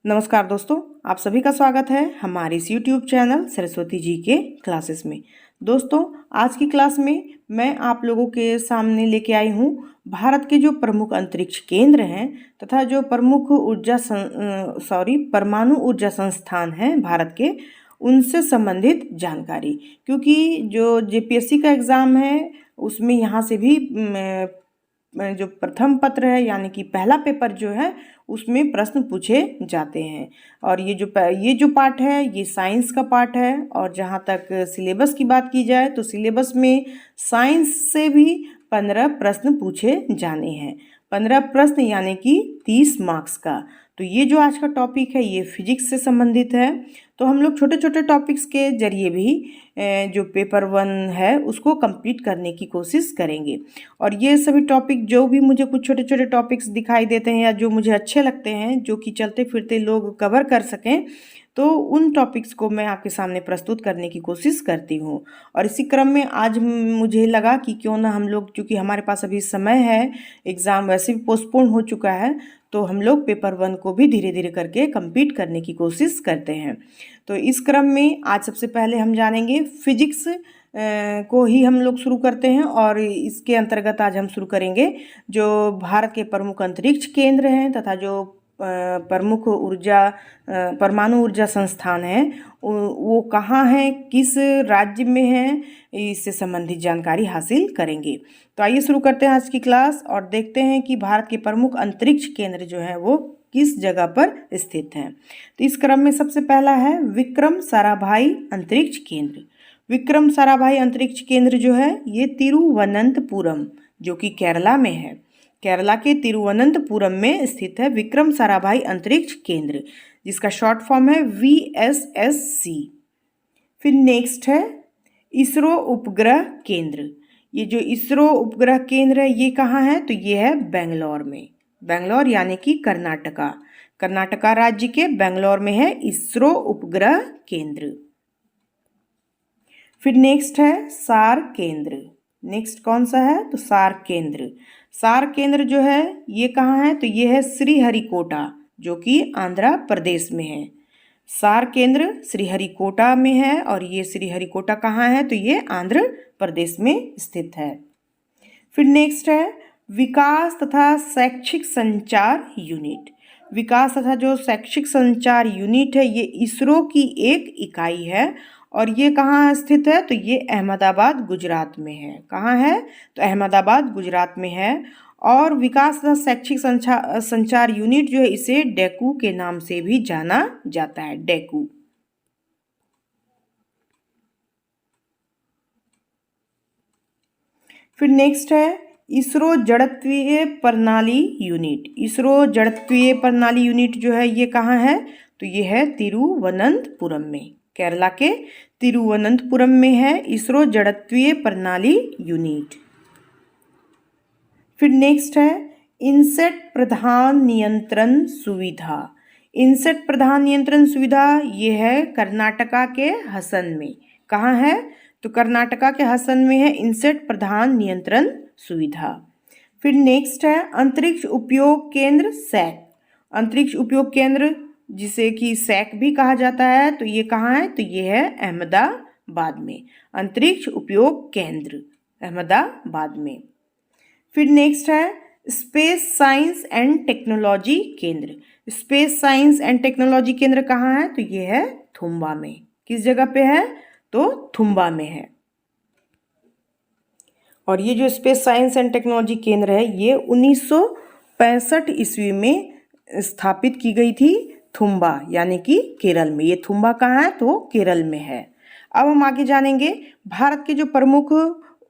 नमस्कार दोस्तों, आप सभी का स्वागत है हमारे इस YouTube चैनल सरस्वती जी के क्लासेस में। दोस्तों, आज की क्लास में मैं आप लोगों के सामने लेके आई हूँ भारत के जो प्रमुख अंतरिक्ष केंद्र हैं तथा जो प्रमुख परमाणु ऊर्जा संस्थान हैं भारत के, उनसे संबंधित जानकारी। क्योंकि जो जेपीएससी का एग्ज़ाम है उसमें यहाँ से भी जो प्रथम पत्र है यानी कि पहला पेपर जो है उसमें प्रश्न पूछे जाते हैं। और ये जो पार्ट है ये साइंस का पार्ट है। और जहाँ तक सिलेबस की बात की जाए तो सिलेबस में साइंस से भी 15 प्रश्न पूछे जाने हैं। 15 प्रश्न यानी कि 30 मार्क्स का। तो ये जो आज का टॉपिक है ये फिजिक्स से संबंधित है। तो हम लोग छोटे छोटे टॉपिक्स के जरिए भी जो पेपर 1 है उसको कंप्लीट करने की कोशिश करेंगे। और ये सभी टॉपिक जो भी मुझे कुछ छोटे छोटे टॉपिक्स दिखाई देते हैं या जो मुझे अच्छे लगते हैं, जो कि चलते फिरते लोग कवर कर सकें, तो उन टॉपिक्स को मैं आपके सामने प्रस्तुत करने की कोशिश करती हूँ। और इसी क्रम में आज मुझे लगा कि क्यों ना हम लोग, चूँकि हमारे पास अभी समय है, एग्ज़ाम वैसे भी पोस्टपोन हो चुका है, तो हम लोग पेपर 1 को भी धीरे धीरे करके कंप्लीट करने की कोशिश करते हैं। तो इस क्रम में आज सबसे पहले हम जानेंगे फिजिक्स को ही हम लोग शुरू करते हैं। और इसके अंतर्गत आज हम शुरू करेंगे जो भारत के प्रमुख अंतरिक्ष केंद्र हैं तथा जो प्रमुख परमाणु ऊर्जा संस्थान है वो कहाँ हैं, किस राज्य में हैं, इससे संबंधित जानकारी हासिल करेंगे। तो आइए शुरू करते हैं आज की क्लास और देखते हैं कि भारत के प्रमुख अंतरिक्ष केंद्र जो है वो किस जगह पर स्थित हैं। तो इस क्रम में सबसे पहला है विक्रम साराभाई अंतरिक्ष केंद्र। विक्रम साराभाई अंतरिक्ष केंद्र जो है ये तिरुवनंतपुरम, जो कि केरला में है, केरला के तिरुवनंतपुरम में स्थित है विक्रम साराभाई अंतरिक्ष केंद्र, जिसका शॉर्ट फॉर्म है VSSC। फिर नेक्स्ट है इसरो उपग्रह केंद्र। ये जो इसरो उपग्रह केंद्र है ये कहाँ है, तो ये है बेंगलोर में। बेंगलोर यानी कि कर्नाटका राज्य के बेंगलोर में है इसरो उपग्रह केंद्र। फिर नेक्स्ट है सार केंद्र। नेक्स्ट कौन सा है, तो सार केंद्र। सार केंद्र जो है ये कहाँ है, तो ये है श्रीहरिकोटा, जो कि आंध्र प्रदेश में है। सार केंद्र श्रीहरिकोटा में है और ये श्रीहरिकोटा कहाँ है, तो ये आंध्र प्रदेश में स्थित है। फिर नेक्स्ट है विकास तथा शैक्षिक संचार यूनिट। विकास तथा जो शैक्षिक संचार यूनिट है ये इसरो की एक इकाई है और ये कहाँ स्थित है, तो ये अहमदाबाद गुजरात में है। कहाँ है, तो अहमदाबाद गुजरात में है। और विकास तथा शैक्षिक संचार यूनिट जो है इसे डेकू के नाम से भी जाना जाता है, डेकू। फिर नेक्स्ट है इसरो जड़त्वीय प्रणाली यूनिट। इसरो जड़त्वीय प्रणाली यूनिट जो है ये कहाँ है, तो ये है तिरुवनंतपुरम में, केरला के तिरुवनंतपुरम में है इसरो जड़त्वीय प्रणाली यूनिट। फिर नेक्स्ट है इनसेट प्रधान नियंत्रण सुविधा। इनसेट प्रधान नियंत्रण सुविधा ये है कर्नाटका के हसन में। कहाँ है, तो कर्नाटका के हसन में है इनसेट प्रधान नियंत्रण सुविधा। फिर नेक्स्ट है अंतरिक्ष उपयोग केंद्र सैक। अंतरिक्ष उपयोग केंद्र जिसे कि सैक भी कहा जाता है, तो ये कहाँ है, तो ये है अहमदाबाद में। अंतरिक्ष उपयोग केंद्र अहमदाबाद में। फिर नेक्स्ट है स्पेस साइंस एंड टेक्नोलॉजी केंद्र। स्पेस साइंस एंड टेक्नोलॉजी केंद्र कहाँ है, तो ये है थुम्बा में। किस जगह पे है, तो थुम्बा में है। और ये जो स्पेस साइंस एंड टेक्नोलॉजी केंद्र है ये 1965 ईस्वी में स्थापित की गई थी थुम्बा यानी कि केरल में। ये थुम्बा कहाँ है, तो केरल में है। अब हम आगे जानेंगे भारत के जो प्रमुख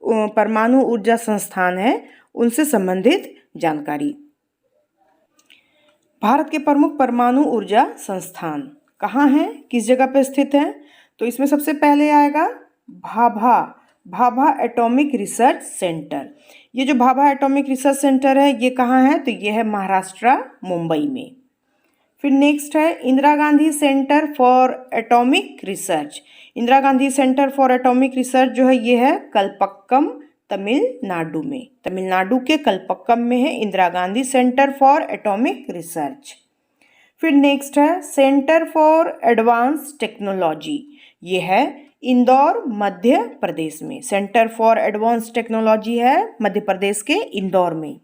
परमाणु ऊर्जा संस्थान है उनसे संबंधित जानकारी। भारत के प्रमुख परमाणु ऊर्जा संस्थान कहाँ हैं, किस जगह पर स्थित हैं, तो इसमें सबसे पहले आएगा भाभा एटॉमिक रिसर्च सेंटर। ये जो भाभा एटॉमिक रिसर्च सेंटर है ये कहाँ है, तो ये है महाराष्ट्र मुंबई में। फिर नेक्स्ट है Indira Gandhi centre for atomic research. Indira Gandhi centre for atomic research जो है ये है कलपक्कम तमिलनाडु में। तमिलनाडु के कलपक्कम में है Indira Gandhi centre for atomic research. फिर नेक्स्ट है सेंटर फॉर एडवांस टेक्नोलॉजी, ये है इंदौर मध्य प्रदेश में। सेंटर फॉर एडवांस टेक्नोलॉजी है मध्य प्रदेश के इंदौर में।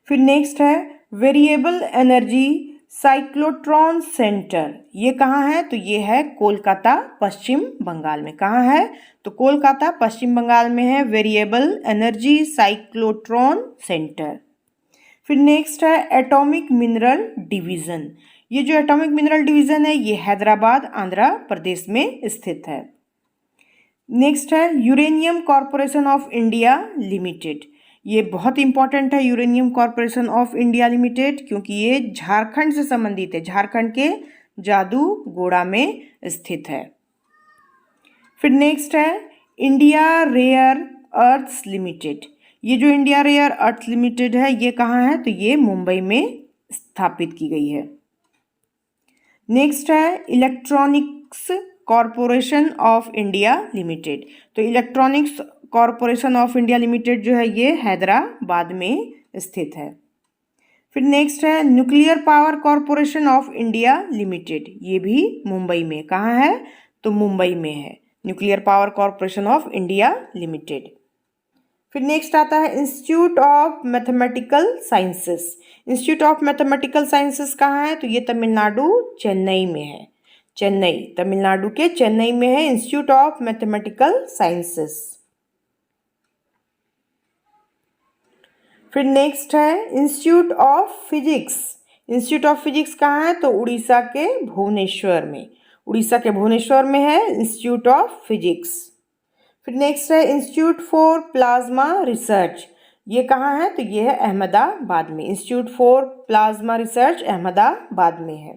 फिर नेक्स्ट है वेरिएबल एनर्जी साइक्लोट्रॉन सेंटर, ये कहाँ है? तो ये है कोलकाता पश्चिम बंगाल में। कहाँ है? तो कोलकाता पश्चिम बंगाल में है वेरिएबल एनर्जी साइक्लोट्रॉन सेंटर। फिर नेक्स्ट है एटॉमिक मिनरल डिवीज़न, ये जो एटॉमिक मिनरल डिवीज़न है ये हैदराबाद आंध्र प्रदेश में स्थित है। नेक्स्ट है uranium corporation of India limited, ये बहुत इंपॉर्टेंट है uranium corporation of India limited, क्योंकि ये झारखंड से संबंधित है, झारखंड के जादूगोड़ा में स्थित है। फिर नेक्स्ट है इंडिया रेयर अर्थ्स लिमिटेड, ये जो इंडिया रेयर अर्थ्स लिमिटेड है ये कहाँ है? तो ये मुंबई में स्थापित की गई है। नेक्स्ट है Electronics Corporation of India Limited, तो Electronics Corporation of India Limited जो है ये हैदराबाद में स्थित है। फिर नेक्स्ट है nuclear power corporation of India limited, ये भी मुंबई में। कहाँ है? तो मुंबई में है nuclear power corporation of India limited. फिर नेक्स्ट आता है Institute of mathematical sciences, institute of mathematical sciences कहाँ है? तो ये तमिलनाडु चेन्नई में है, चेन्नई तमिलनाडु के चेन्नई में है इंस्टीट्यूट ऑफ मैथमेटिकल साइंसेस। फिर नेक्स्ट है Institute of physics, institute of physics कहाँ है? तो उड़ीसा के भुवनेश्वर में, उड़ीसा के भुवनेश्वर में है इंस्टीट्यूट ऑफ फिजिक्स। फिर नेक्स्ट है इंस्टीट्यूट फॉर प्लाज्मा रिसर्च, ये कहाँ है? तो ये है अहमदाबाद में, Institute for Plasma Research Ahmedabad में है।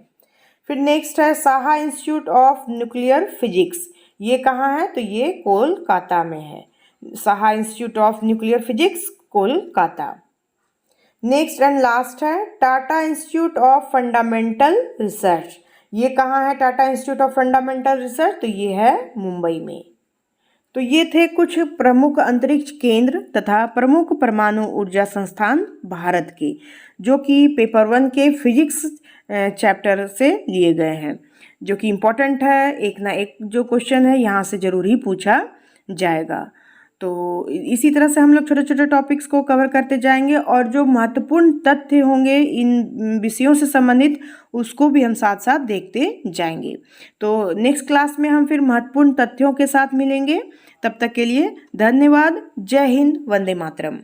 फिर नेक्स्ट है Saha Institute of Nuclear Physics, ये कहाँ है? तो ये कोलकाता में है, Saha Institute of Nuclear Physics Kolkata. Next and last है Tata Institute of Fundamental Research, ये कहाँ है? Tata Institute of Fundamental Research, तो ये है मुंबई में। तो ये थे कुछ प्रमुख अंतरिक्ष केंद्र तथा प्रमुख परमाणु ऊर्जा संस्थान भारत के, जो कि पेपर 1 के फिजिक्स चैप्टर से लिए गए हैं, जो कि इम्पोर्टेंट है। एक ना एक जो क्वेश्चन है यहाँ से ज़रूर ही पूछा जाएगा। तो इसी तरह से हम लोग छोटे छोटे टॉपिक्स को कवर करते जाएंगे और जो महत्वपूर्ण तथ्य होंगे इन विषयों से संबंधित उसको भी हम साथ साथ देखते जाएंगे। तो नेक्स्ट क्लास में हम फिर महत्वपूर्ण तथ्यों के साथ मिलेंगे। तब तक के लिए धन्यवाद। जय हिंद, वंदे मातरम।